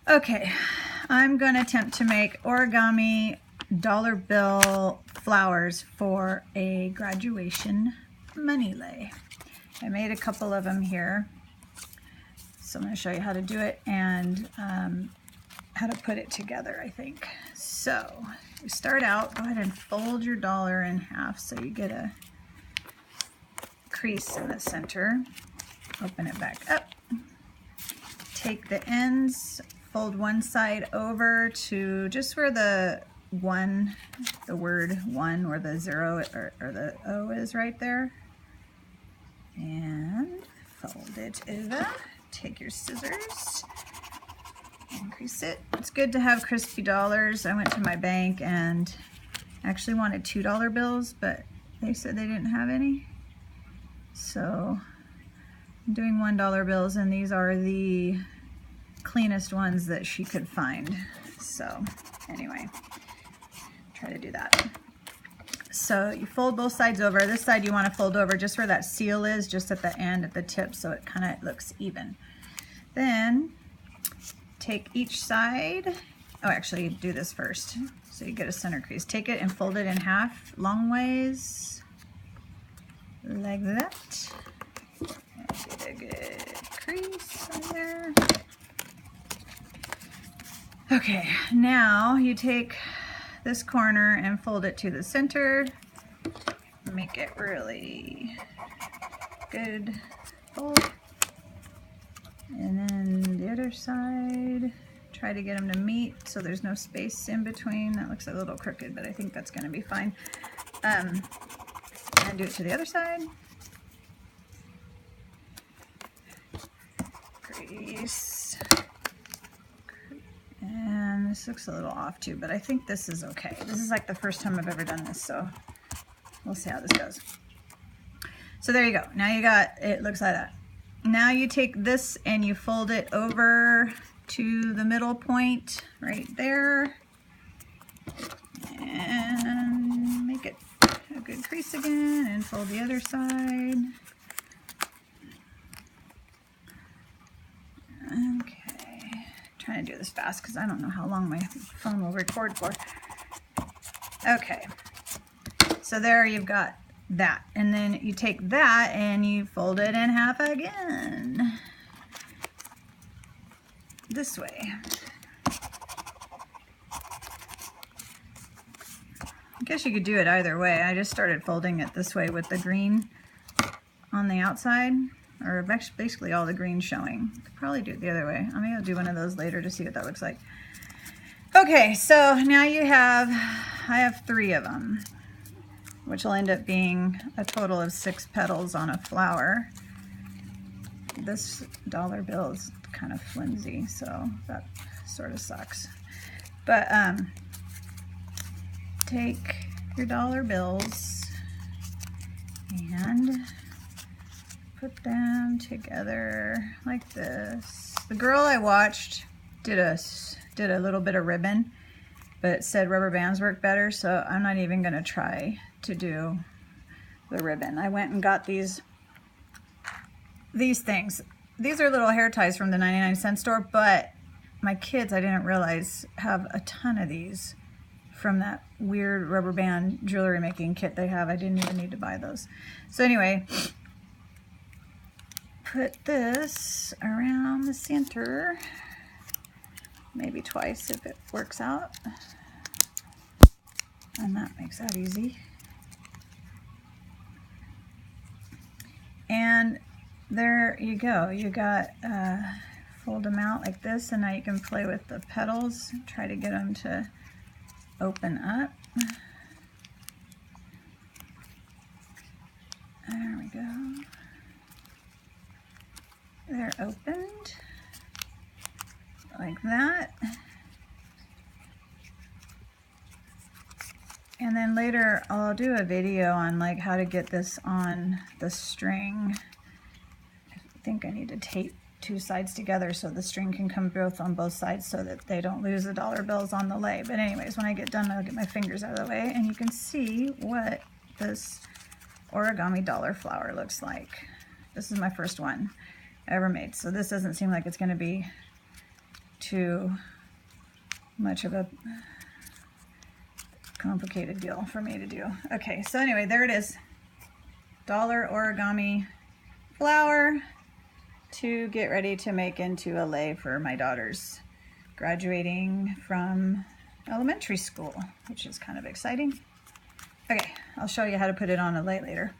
Okay, I'm going to attempt to make origami dollar bill flowers for a graduation money lay. I made a couple of them here, so I'm going to show you how to do it and how to put it together, I think. So you start out, go ahead and fold your dollar in half so you get a crease in the center. Open it back up. Take the ends, fold one side over to just where the word one, where the 0 or the O is right there. And fold it over. Take your scissors, increase it. It's good to have crispy dollars. I went to my bank and actually wanted $2 bills, but they said they didn't have any. So I'm doing $1 bills, and these are the cleanest ones that she could find. So anyway, try to do that. So you fold both sides over. This side you want to fold over just where that seal is, just at the end, at the tip, so it kind of looks even. Then take each side, oh, actually do this first so you get a center crease. Take it and fold it in half long ways, like that. And get a good crease in there. Okay, now you take this corner and fold it to the center. Make it really good fold. And then the other side, try to get them to meet so there's no space in between. That looks a little crooked, but I think that's going to be fine. And do it to the other side. Crease. And this looks a little off too, but I think this is okay. This is like the first time I've ever done this, so we'll see how this goes. So there you go. Now you got, it looks like that. Now you take this and you fold it over to the middle point right there. And make it a good crease again and fold the other side. Okay, trying to do this fast because I don't know how long my phone will record for. Okay, so there you've got that, and then you take that and you fold it in half again this way. I guess you could do it either way. I just started folding it this way with the green on the outside, or basically all the green showing. Could probably do it the other way. Maybe I'll do one of those later to see what that looks like. Okay, so now you have, I have 3 of them, which will end up being a total of 6 petals on a flower. This dollar bill is kind of flimsy, so that sort of sucks. But take your dollar bills and put them together like this. The girl I watched did a little bit of ribbon, but it said rubber bands work better, so I'm not even gonna try to do the ribbon. I went and got these things. These are little hair ties from the 99-cent store, but my kids, I didn't realize, have a ton of these from that weird rubber band jewelry making kit they have. I didn't even need to buy those. So anyway, put this around the center, maybe twice if it works out, and that makes that easy. And there you go. You got fold them out like this, and now you can play with the petals, try to get them to open up. There we go. They're opened like that. And then later I'll do a video on like how to get this on the string. I think I need to tape 2 sides together so the string can come both on both sides so that they don't lose the dollar bills on the lay. But anyways, when I get done, I'll get my fingers out of the way and you can see what this origami dollar flower looks like. This is my first one I ever made, so this doesn't seem like it's going to be too much of a complicated deal for me to do. Okay, so anyway, there it is. Dollar origami flower to get ready to make into a lei for my daughters graduating from elementary school, which is kind of exciting. Okay, I'll show you how to put it on a lei later.